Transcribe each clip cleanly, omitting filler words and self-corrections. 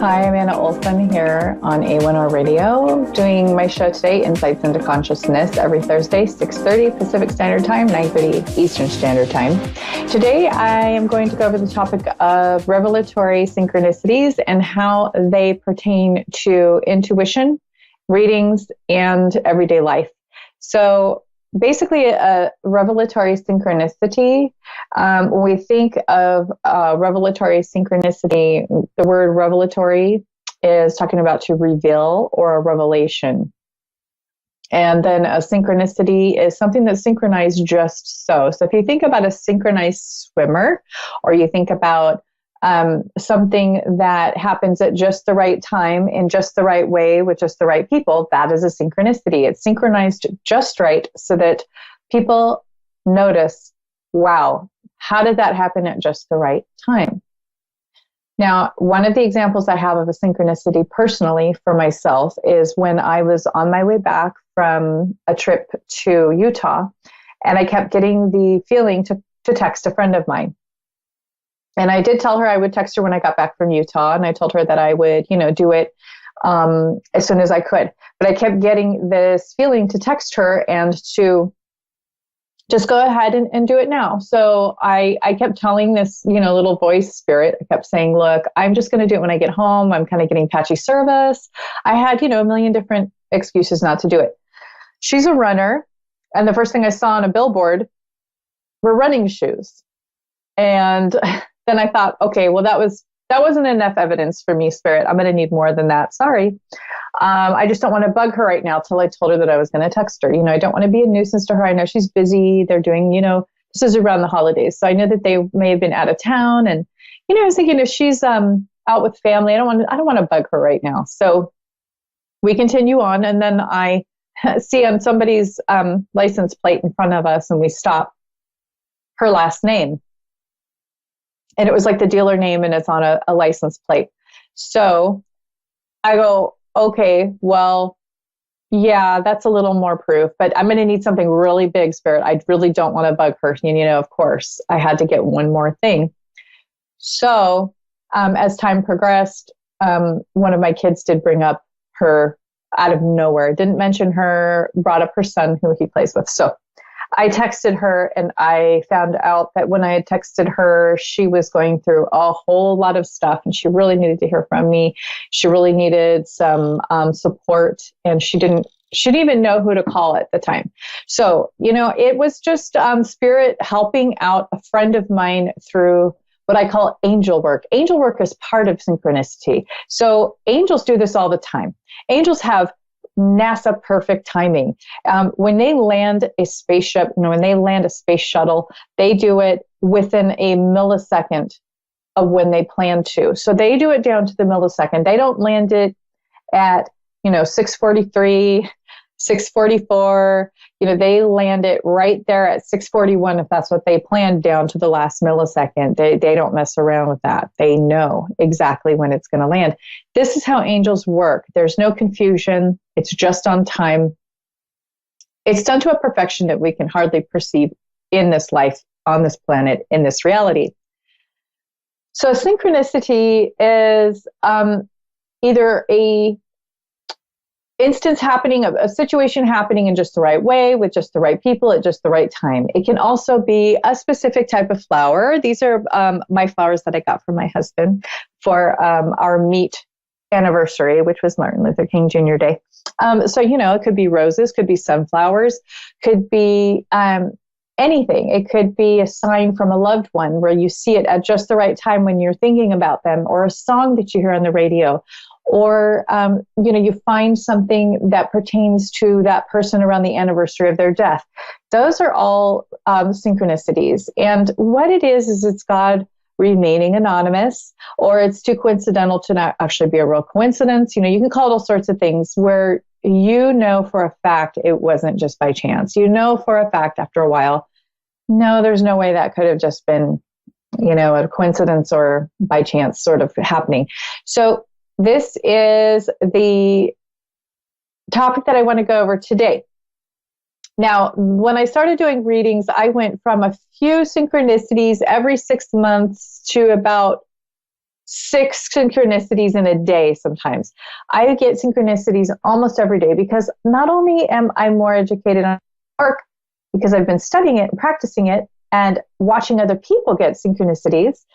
Hi, I'm Anna Olsen here on A1R Radio, doing my show today, Insights into Consciousness, every Thursday, 6:30 Pacific Standard Time, 9:30 Eastern Standard Time. Today, I am going to go over the topic of revelatory synchronicities and how they pertain to intuition, readings, and everyday life. So basically, a revelatory synchronicity, when we think of revelatory synchronicity, the word revelatory is talking about to reveal or a revelation. And then a synchronicity is something that's synchronized just so. So if you think about a synchronized swimmer, or you think about something that happens at just the right time, in just the right way, with just the right people, that is a synchronicity. It's synchronized just right so that people notice, wow, how did that happen at just the right time? Now, one of the examples I have of a synchronicity personally for myself is when I was on my way back from a trip to Utah, and I kept getting the feeling to text a friend of mine. And I did tell her I would text her when I got back from Utah, and I told her that I would, do it as soon as I could. But I kept getting this feeling to text her and to just go ahead and do it now. So I kept telling this, little voice spirit, I kept saying, look, I'm just going to do it when I get home. I'm kind of getting patchy service. I had, a million different excuses not to do it. She's a runner. And the first thing I saw on a billboard were running shoes. And then I thought, okay, well, that wasn't enough evidence for me, Spirit. I'm going to need more than that. Sorry. I just don't want to bug her right now till I told her that I was going to text her. I don't want to be a nuisance to her. I know she's busy. They're doing, this is around the holidays. So I know that they may have been out of town. And, I was thinking if she's out with family, I don't want to bug her right now. So we continue on. And then I see on somebody's license plate in front of us, and we stop her last name. And it was like the dealer name, and it's on a license plate. So I go, okay, well, yeah, that's a little more proof, but I'm going to need something really big, Spirit. I really don't want to bug her. Of course, I had to get one more thing. So as time progressed, one of my kids did bring up her out of nowhere, didn't mention her, brought up her son who he plays with. So I texted her, and I found out that when I had texted her, she was going through a whole lot of stuff, and she really needed to hear from me. She really needed some support, and she didn't even know who to call at the time. So, it was just Spirit helping out a friend of mine through what I call angel work. Angel work is part of synchronicity. So angels do this all the time. Angels have NASA perfect timing. When they land a spaceship, when they land a space shuttle, they do it within a millisecond of when they plan to. So they do it down to the millisecond. They don't land it at, 6:43, 6:44. They land it right there at 6:41 if that's what they planned, down to the last millisecond. They don't mess around with that. They know exactly when it's going to land. This is how angels work. There's no confusion. It's just on time. It's done to a perfection that we can hardly perceive in this life, on this planet, in this reality. So synchronicity is either a instance happening, a situation happening in just the right way, with just the right people at just the right time. It can also be a specific type of flower. These are my flowers that I got from my husband for our meet anniversary, which was Martin Luther King Jr. Day. So, it could be roses, could be sunflowers, could be anything. It could be a sign from a loved one where you see it at just the right time when you're thinking about them, or a song that you hear on the radio, or, you find something that pertains to that person around the anniversary of their death. Those are all synchronicities. And what it is it's God remaining anonymous, or it's too coincidental to not actually be a real coincidence. You can call it all sorts of things where for a fact it wasn't just by chance. For a fact after a while, no, there's no way that could have just been, a coincidence or by chance sort of happening. So this is the topic that I want to go over today. Now, when I started doing readings, I went from a few synchronicities every 6 months to about 6 synchronicities in a day sometimes. I get synchronicities almost every day because not only am I more educated on work because I've been studying it and practicing it and watching other people get synchronicities,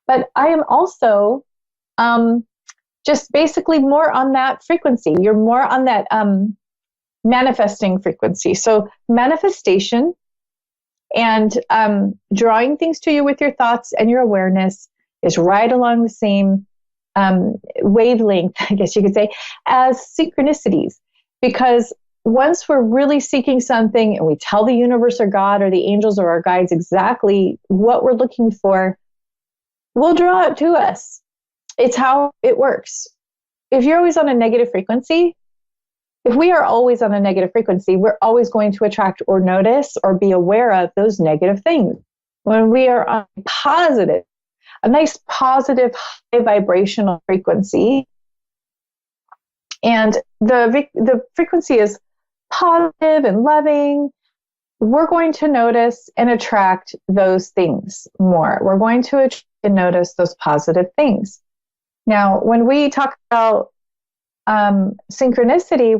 but I am also just basically more on that frequency. You're more on that manifesting frequency. So manifestation and drawing things to you with your thoughts and your awareness is right along the same wavelength, I guess you could say, as synchronicities. Because once we're really seeking something and we tell the universe or God or the angels or our guides exactly what we're looking for, we'll draw it to us. It's how it works. If you're always on a negative frequency, if we are always on a negative frequency, we're always going to attract or notice or be aware of those negative things. When we are on positive, a nice positive high vibrational frequency, and the frequency is positive and loving, we're going to notice and attract those things more. We're going to notice those positive things. Now, when we talk about synchronicity,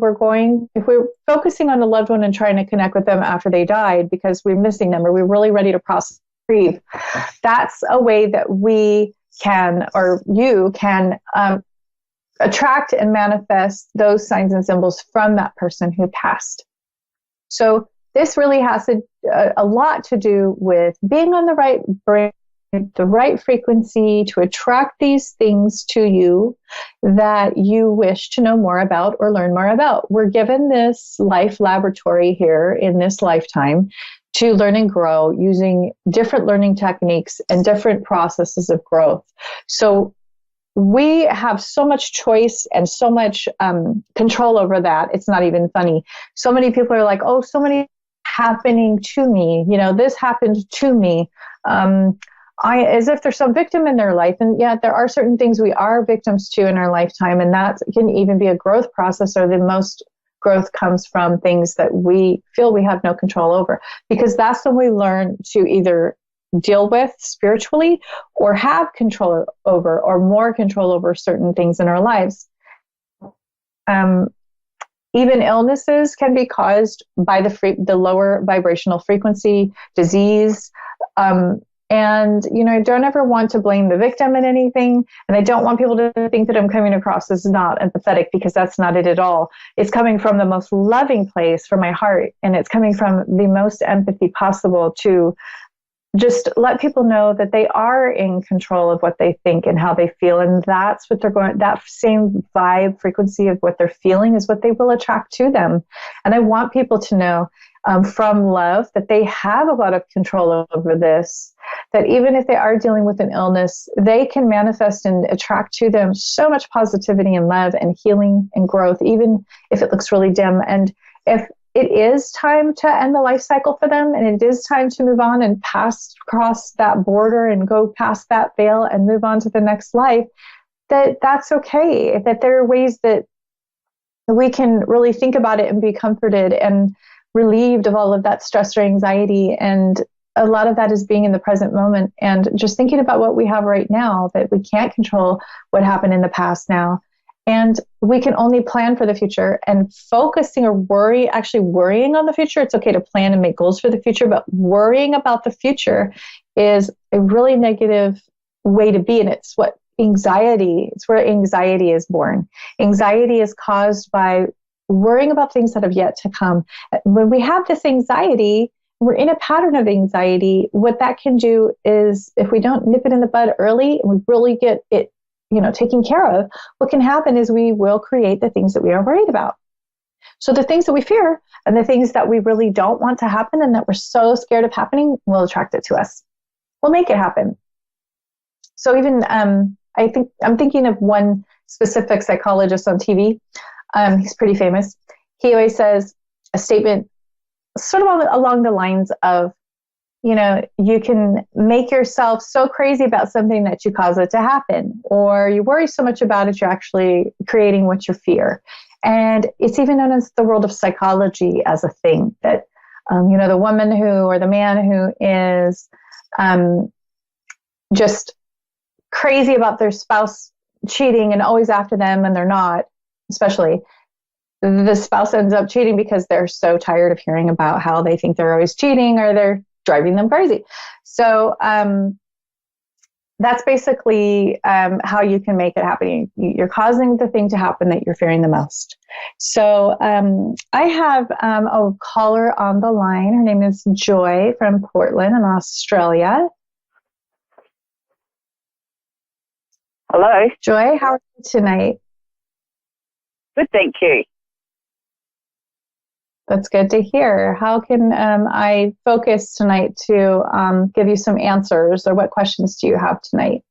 if we're focusing on a loved one and trying to connect with them after they died because we're missing them or we're really ready to process grief, that's a way that we can, or you can, attract and manifest those signs and symbols from that person who passed. So this really has a lot to do with being on the right brain, the right frequency to attract these things to you that you wish to know more about or learn more about. We're given this life laboratory here in this lifetime to learn and grow using different learning techniques and different processes of growth. So we have so much choice and so much control over that. It's not even funny. So many people are like, oh, so many happening to me. This happened to me. As if there's some victim in their life. And yet there are certain things we are victims to in our lifetime. And that can even be a growth process, or the most growth comes from things that we feel we have no control over. Because that's when we learn to either deal with spiritually or have control over, or more control over certain things in our lives. Even illnesses can be caused by the lower vibrational frequency, disease, and, I don't ever want to blame the victim in anything. And I don't want people to think that I'm coming across as not empathetic, because that's not it at all. It's coming from the most loving place from my heart. And it's coming from the most empathy possible to just let people know that they are in control of what they think and how they feel. And that's what that same vibe frequency of what they're feeling is what they will attract to them. And I want people to know from love that they have a lot of control over this, that even if they are dealing with an illness, they can manifest and attract to them so much positivity and love and healing and growth, even if it looks really dim. And if it is time to end the life cycle for them, and it is time to move on and cross that border and go past that veil and move on to the next life, that's okay. That there are ways that we can really think about it and be comforted and relieved of all of that stress or anxiety. And a lot of that is being in the present moment and just thinking about what we have right now, that we can't control what happened in the past now. And we can only plan for the future, and focusing or actually worrying on the future. It's okay to plan and make goals for the future, but worrying about the future is a really negative way to be. And it's where anxiety is born. Anxiety is caused by worrying about things that have yet to come. When we have this anxiety, we're in a pattern of anxiety. What that can do is, if we don't nip it in the bud early and we really get it taken care of, what can happen is we will create the things that we are worried about. So the things that we fear and the things that we really don't want to happen and that we're so scared of happening will attract it to us. We'll make it happen. So even I'm thinking of one specific psychologist on TV. He's pretty famous. He always says a statement sort of along the lines of, you can make yourself so crazy about something that you cause it to happen, or you worry so much about it, you're actually creating what you fear. And it's even known as the world of psychology as a thing that, the woman or the man who is just crazy about their spouse cheating and always after them and they're not, especially the spouse ends up cheating because they're so tired of hearing about how they think they're always cheating or they're driving them crazy. So that's basically how you can make it happen. You're causing the thing to happen that you're fearing the most. So I have a caller on the line. Her name is Joy from Portland in Australia. Hello. Joy, how are you tonight? Good, thank you. That's good to hear. How can I focus tonight to give you some answers, or what questions do you have tonight?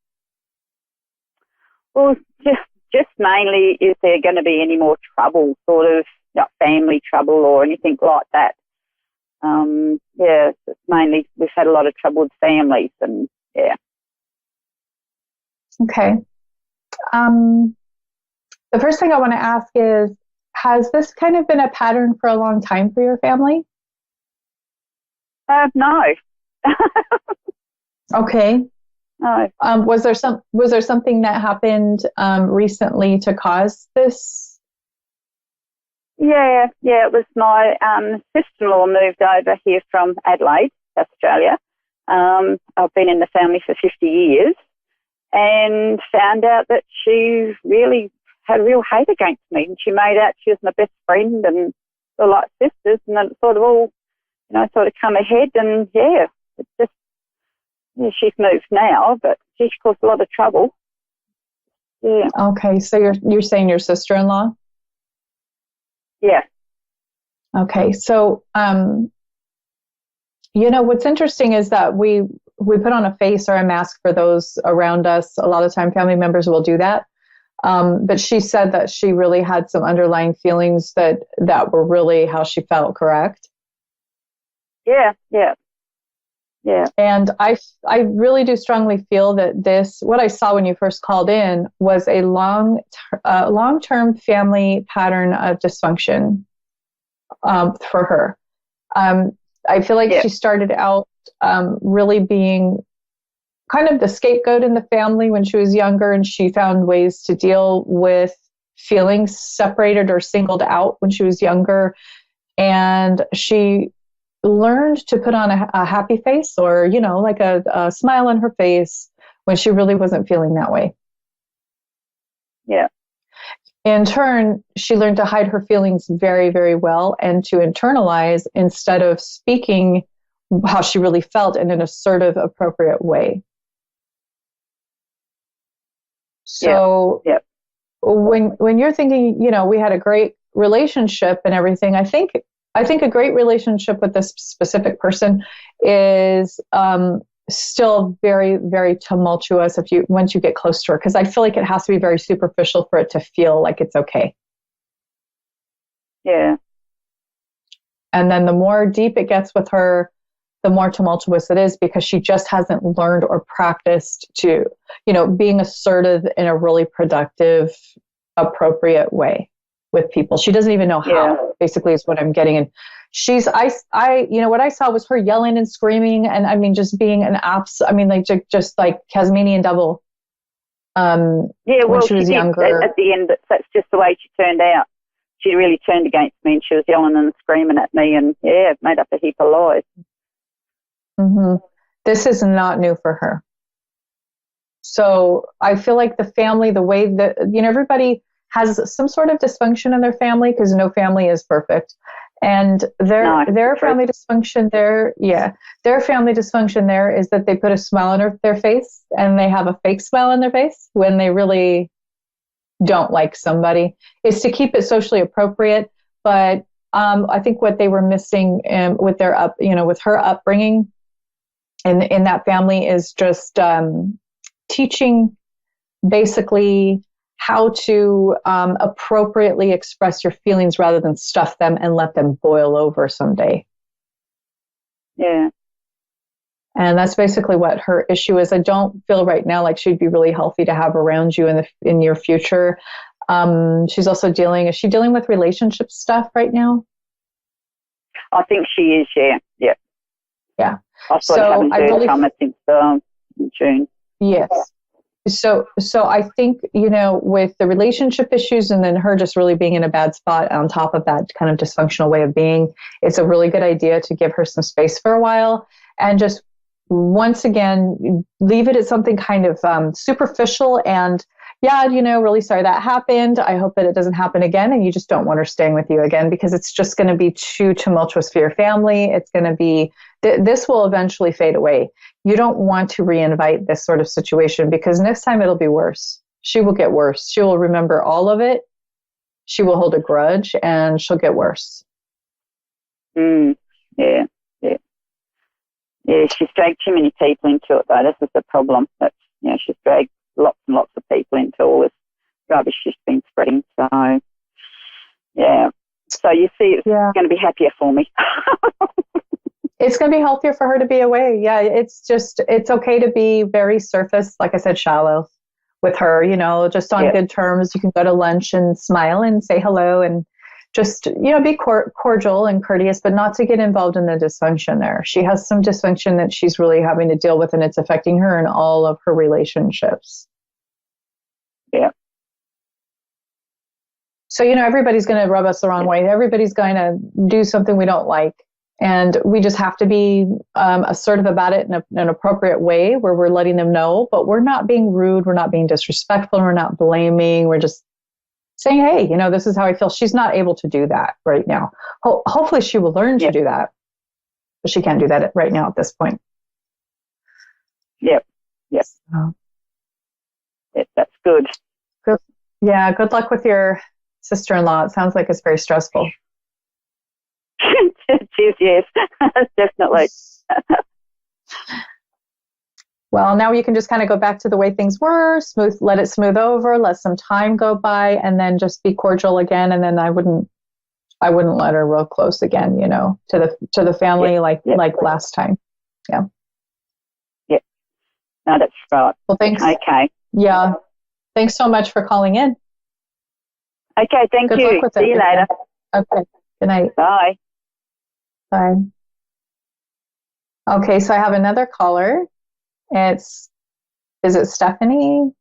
Well, just mainly, is there going to be any more trouble, sort of family trouble or anything like that? Yeah, it's mainly we've had a lot of trouble with families, and yeah. Okay. The first thing I want to ask is, has this kind of been a pattern for a long time for your family? No. Okay. No. Was there something that happened recently to cause this? Yeah. It was my sister-in-law moved over here from Adelaide, Australia. I've been in the family for 50 years and found out that she really had real hate against me, and she made out she was my best friend and we're like sisters, and then it sort of all, sort of come ahead, and yeah, it's just, she's moved now, but she's caused a lot of trouble. Yeah. Okay, so you're saying your sister-in-law? Yeah. Okay, so what's interesting is that we put on a face or a mask for those around us. A lot of time, family members will do that. But she said that she really had some underlying feelings that were really how she felt, correct? Yeah. And I really do strongly feel that what I saw when you first called in was a long-term family pattern of dysfunction for her. I feel like she started out really being kind of the scapegoat in the family when she was younger, and she found ways to deal with feeling separated or singled out when she was younger. And she learned to put on a happy face, or, like a smile on her face when she really wasn't feeling that way. Yeah. In turn, she learned to hide her feelings very, very well and to internalize instead of speaking how she really felt in an assertive, appropriate way. So when you're thinking, we had a great relationship and everything, I think a great relationship with this specific person is still very, very tumultuous once you get close to her, because I feel like it has to be very superficial for it to feel like it's okay. Yeah. And then the more deep it gets with her, the more tumultuous it is, because she just hasn't learned or practiced to, being assertive in a really productive, appropriate way with people. She doesn't even know how, basically, is what I'm getting. And what I saw was her yelling and screaming, and just being just like Tasmanian devil. When she was younger. At the end, that's just the way she turned out. She really turned against me, and she was yelling and screaming at me, and made up a heap of lies. Mm-hmm. This is not new for her. So I feel like the family, the way that, everybody has some sort of dysfunction in their family, because no family is perfect. And their family dysfunction there, their family dysfunction there is that they put a smile on their face, and they have a fake smile on their face when they really don't like somebody. It's to keep it socially appropriate. But I think what they were missing with with her upbringing in that family is just teaching basically how to appropriately express your feelings rather than stuff them and let them boil over someday. Yeah. And that's basically what her issue is. I don't feel right now like she'd be really healthy to have around you in your future. She's also is she dealing with relationship stuff right now? I think she is, yeah. Yeah. I haven't heard from her since June. Yes. So I think, with the relationship issues and then her just really being in a bad spot on top of that kind of dysfunctional way of being, it's a really good idea to give her some space for a while and just once again, leave it at something kind of superficial and yeah, really sorry that happened. I hope that it doesn't happen again. And you just don't want her staying with you again because it's just going to be too tumultuous for your family. It's going to be, this will eventually fade away. You don't want to reinvite this sort of situation because next time it'll be worse. She will get worse. She will remember all of it. She will hold a grudge and she'll get worse. Yeah. Yeah, she's dragged too many people into it, though. This is the problem. That's, she's dragged lots and lots of people into all this rubbish she's been spreading. So, yeah. So you see, it's going to be happier for me. It's going to be healthier for her to be away. Yeah, it's okay to be very surface, like I said, shallow with her, just on good terms. You can go to lunch and smile and say hello and just, be cordial and courteous, but not to get involved in the dysfunction there. She has some dysfunction that she's really having to deal with, and it's affecting her in all of her relationships. Yeah. So, everybody's going to rub us the wrong way. Everybody's going to do something we don't like. And we just have to be assertive about it in an appropriate way where we're letting them know, but we're not being rude. We're not being disrespectful. We're not blaming. We're just saying, hey, this is how I feel. She's not able to do that right now. Hopefully she will learn to do that, but she can't do that right now at this point. Yep. Yes. That's good. Good. Yeah. Good luck with your sister-in-law. It sounds like it's very stressful. It is, yes, definitely. Well, now you can just kind of go back to the way things were, let it smooth over, let some time go by, and then just be cordial again. And then I wouldn't let her real close again, to the family like last time. Yeah. Yeah. No, that's right. Well, thanks. Okay. Yeah. Thanks so much for calling in. Okay. Thank you. Good luck with it. See you later. Okay. Good night. Bye. Bye. Okay. So I have another caller. Is it Stephanie?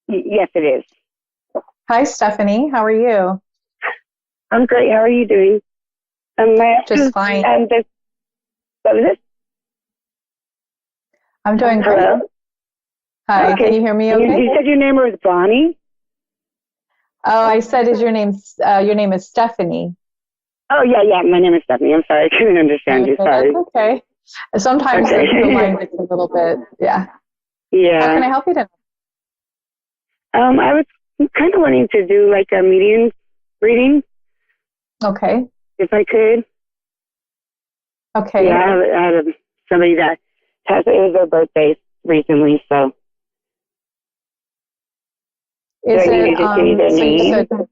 Yes, it is. Hi, Stephanie. How are you? I'm great. How are you doing? Just fine. What was it? I'm doing great. Hello? Hi, okay. Can you hear me okay? You said your name was Bonnie? Oh, I said your name is Stephanie. Oh, yeah. My name is Stephanie. I'm sorry. I couldn't understand you. Sorry. That's okay. Sometimes the line gets a little bit, yeah. Yeah. How can I help you today? I was kind of wanting to do like a medium reading. Okay. If I could. Okay. Yeah, I had somebody that it was their birthday recently, so. Is do I need to just give you their name?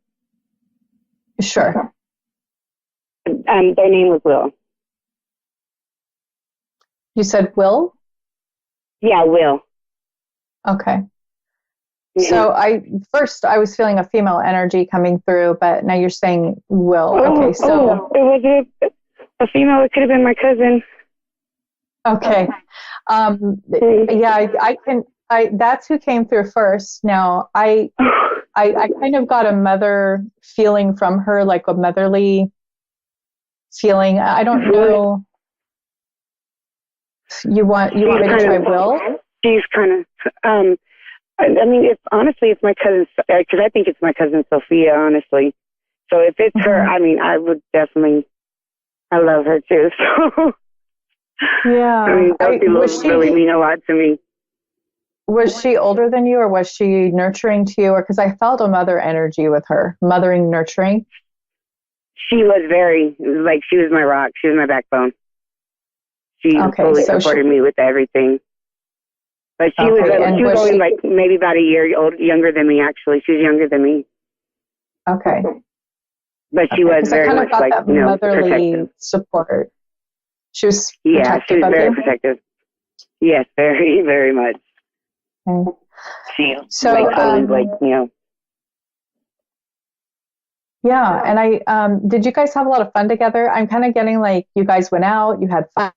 Sure. Their name was Will. You said Will? Yeah, Will. Okay. Yeah. So I was feeling a female energy coming through, but now you're saying Will. Okay, so it was a female. It could have been my cousin. Okay. Yeah, that's who came through first. Now I kind of got a mother feeling from her, like a motherly feeling. I don't know. You want me to try Will? She's kind of, I mean, it's my cousin, because I think it's my cousin Sophia, honestly. So if it's her, I mean, I would definitely, I love her too. So, yeah. I mean, those people really mean a lot to me. Was she older than you, or was she nurturing to you? Or because I felt a mother energy with her, mothering, nurturing. She was she was my rock. She was my backbone. She fully supported me with everything. But she was only like maybe about a year younger than me, actually. She was younger than me. Okay. But she was very much like, motherly protective. support. She was protective. She was very protective. Yes, very, very much. Okay. She always Yeah, and did you guys have a lot of fun together? I'm kind of getting like you guys went out, you had fun.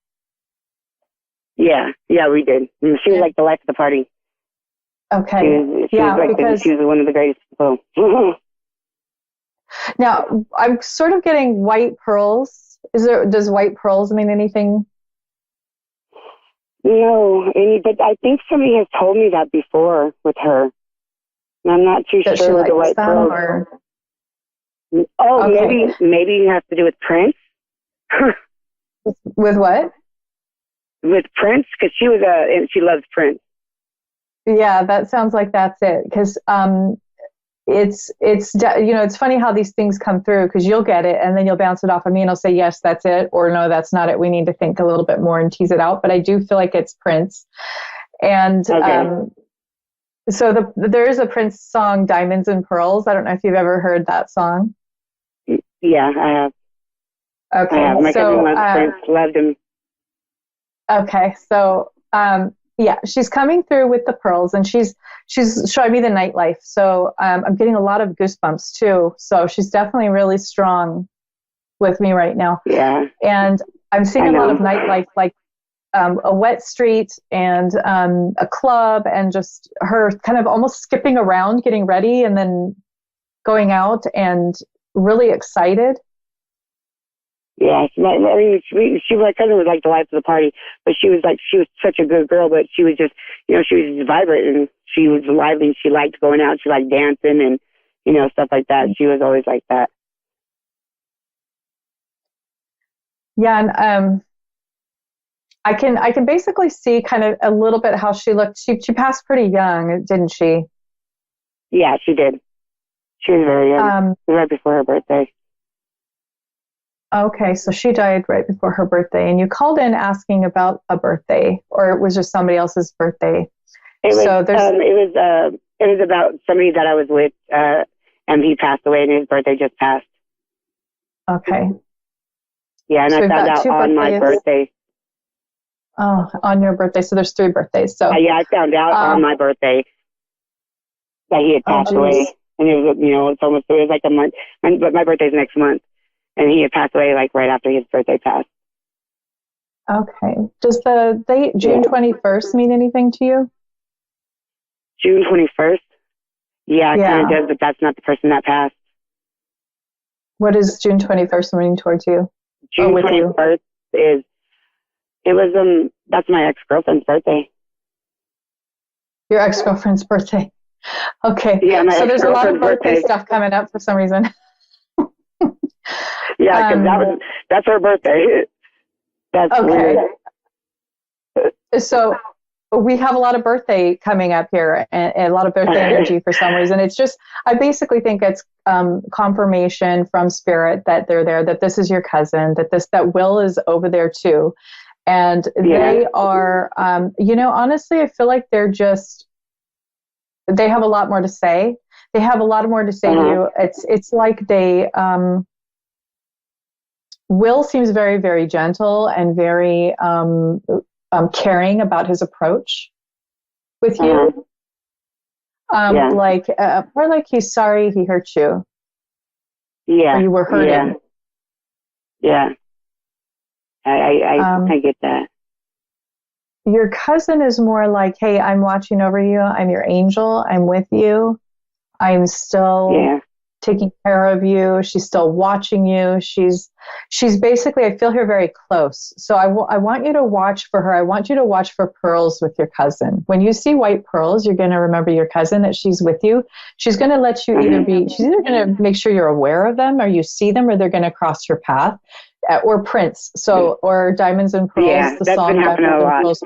Yeah, we did. She was like the life of the party. Okay. She was like she was one of the greatest people. Now, I'm sort of getting white pearls. Does white pearls mean anything? No, but I think somebody has told me that before with her. And I'm not too That she sure with the likes white them, pearls. or? Oh, Okay. maybe it has to do with Prince. With what? With Prince, because she loves Prince. Yeah, that sounds like that's it. Because it's funny how these things come through, because you'll get it and then you'll bounce it off of me and I'll say, yes, that's it, or no, that's not it. We need to think a little bit more and tease it out. But I do feel like it's Prince. And Okay. so there is a Prince song, Diamonds and Pearls. I don't know if you've ever heard that song. Yeah, I have. Okay. I have. My cousin loves Prince, loved him. Okay. So, yeah, she's coming through with the pearls, and she's showing me the nightlife. So I'm getting a lot of goosebumps too. So she's definitely really strong with me right now. Yeah. And I'm seeing a lot of nightlife, like a wet street and a club, and just her kind of almost skipping around, getting ready, and then going out and really excited. Yeah, she my cousin was like the life of the party, but she was such a good girl, but she was just, she was vibrant and she was lively. She liked going out. She liked dancing and, stuff like that. She was always like that. Yeah. And, I can basically see kind of a little bit how she looked. She passed pretty young, didn't she? Yeah, she did. She was very young, right before her birthday. Okay, so she died right before her birthday, and you called in asking about a birthday, or it was just somebody else's birthday. It was about somebody that I was with, and he passed away, and his birthday just passed. Okay. Yeah, and so I found out on my birthday. Oh, on your birthday. So there's 3 birthdays. So yeah, I found out on my birthday that he had passed away, and it was, it was like a month. But my birthday's next month. And he had passed away like right after his birthday passed. Okay. Does the date June 21st mean anything to you? June 21st? Yeah, it kind of does, but that's not the person that passed. What is June 21st meaning towards you? June 21st that's my ex-girlfriend's birthday. Your ex-girlfriend's birthday. Okay. Yeah, so there's a lot of birthday stuff coming up for some reason. Yeah, because that's her birthday. That's okay. Weird. So we have a lot of birthday coming up here, and a lot of birthday energy for some reason. It's just, I basically think it's confirmation from spirit that they're there, that this is your cousin, that Will is over there too. And they are, honestly, I feel like they have a lot more to say. They have a lot more to say to you. It's like they, Will seems very, very gentle and very caring about his approach with you. More like he's sorry he hurt you. Yeah. Or you were hurting. Yeah. I get that. Your cousin is more like, hey, I'm watching over you. I'm your angel. I'm with you. I'm still taking care of you. She's still watching you. She's basically, I feel her very close. So I want you to watch for her. I want you to watch for pearls with your cousin. When you see white pearls, you're going to remember your cousin, that she's with you. She's going to let you she's either going to make sure you're aware of them, or you see them, or they're going to cross your path, or Prince. So, or Diamonds and Pearls, the that's song been happening a lot. Pearls.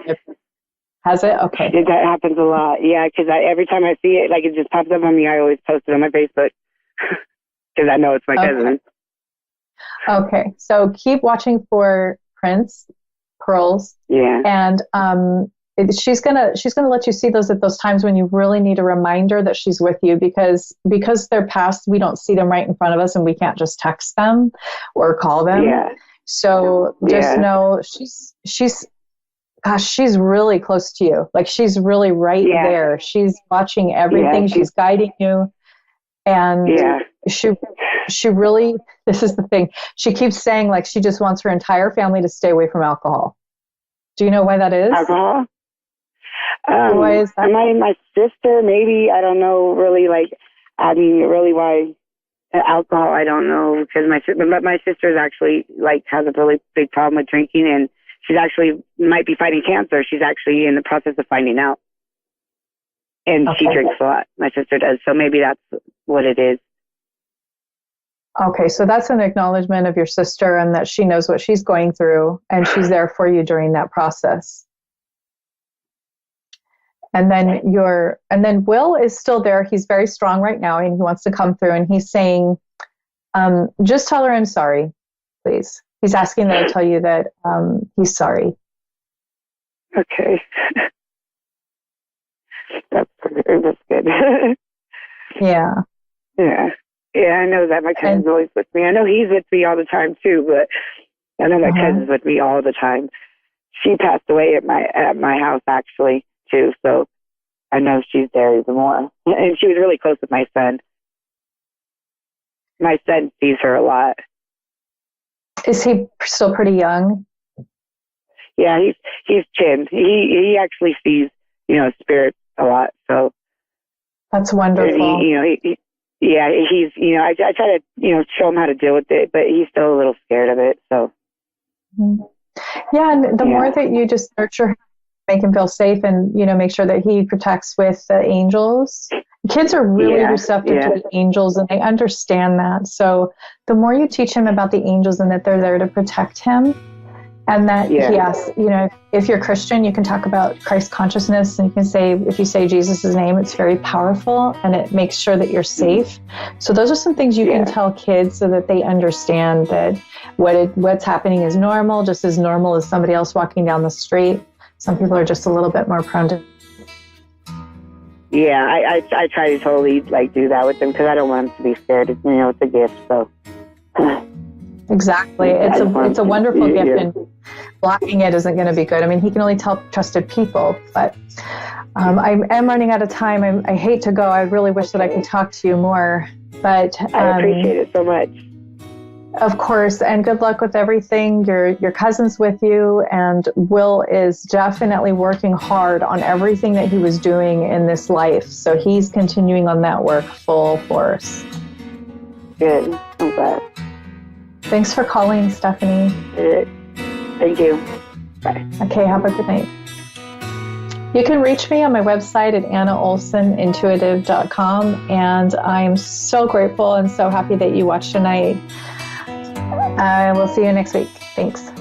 Has it? Okay. That happens a lot. Yeah, because every time I see it, like it just pops up on me, I always post it on my Facebook because I know it's my cousin. Okay, so keep watching for Prince, Pearls. Yeah. And she's gonna let you see those at those times when you really need a reminder that she's with you, because they're past, we don't see them right in front of us, and we can't just text them or call them. Yeah. So just know she's really close to you. Like, she's really right there. She's watching everything. She's guiding you. And she really, this is the thing. She keeps saying, like, she just wants her entire family to stay away from alcohol. Do you know why that is? Alcohol? Why is that? My sister, maybe, I don't know, really, really why alcohol, I don't know, because my sister's actually, has a really big problem with drinking, and she's actually might be fighting cancer. She's actually in the process of finding out. And she drinks a lot. My sister does. So maybe that's what it is. Okay, so that's an acknowledgement of your sister and that she knows what she's going through and she's there for you during that process. And then Will is still there. He's very strong right now and he wants to come through and he's saying, just tell her I'm sorry, please. He's asking that I tell you that he's sorry. Okay. That's good. Yeah. Yeah. Yeah, I know that my cousin's always with me. I know he's with me all the time too, but I know my cousin's with me all the time. She passed away at my house actually too, so I know she's there even more. And she was really close with my son. My son sees her a lot. Is he still pretty young? Yeah, he's chinned. He actually sees, spirits a lot. So that's wonderful. He's, I try to, show him how to deal with it, but he's still a little scared of it. So. Yeah, and the more that you just nurture him, make him feel safe and, make sure that he protects with the angels. Kids are really receptive to the angels and they understand that. So the more you teach him about the angels and that they're there to protect him, and that he asks, if you're Christian, you can talk about Christ consciousness and you can say, if you say Jesus' name, it's very powerful and it makes sure that you're safe. So those are some things you can tell kids so that they understand that what's happening is normal, just as normal as somebody else walking down the street. Some people are just a little bit more prone to. Yeah, I try to totally do that with them because I don't want them to be scared. It's, it's a gift, so. Exactly. It's a wonderful gift and blocking it isn't going to be good. I mean, he can only tell trusted people, but I am running out of time. I hate to go. I really wish that I could talk to you more, but I appreciate it so much. Of course, and good luck with everything. Your cousin's with you, and Will is definitely working hard on everything that he was doing in this life. So he's continuing on that work full force. Good. I'm glad. Thanks for calling, Stephanie. Thank you. Bye. Okay, have a good night. You can reach me on my website at AnnaOlsenIntuitive.com, and I'm so grateful and so happy that you watched tonight. I will see you next week. Thanks.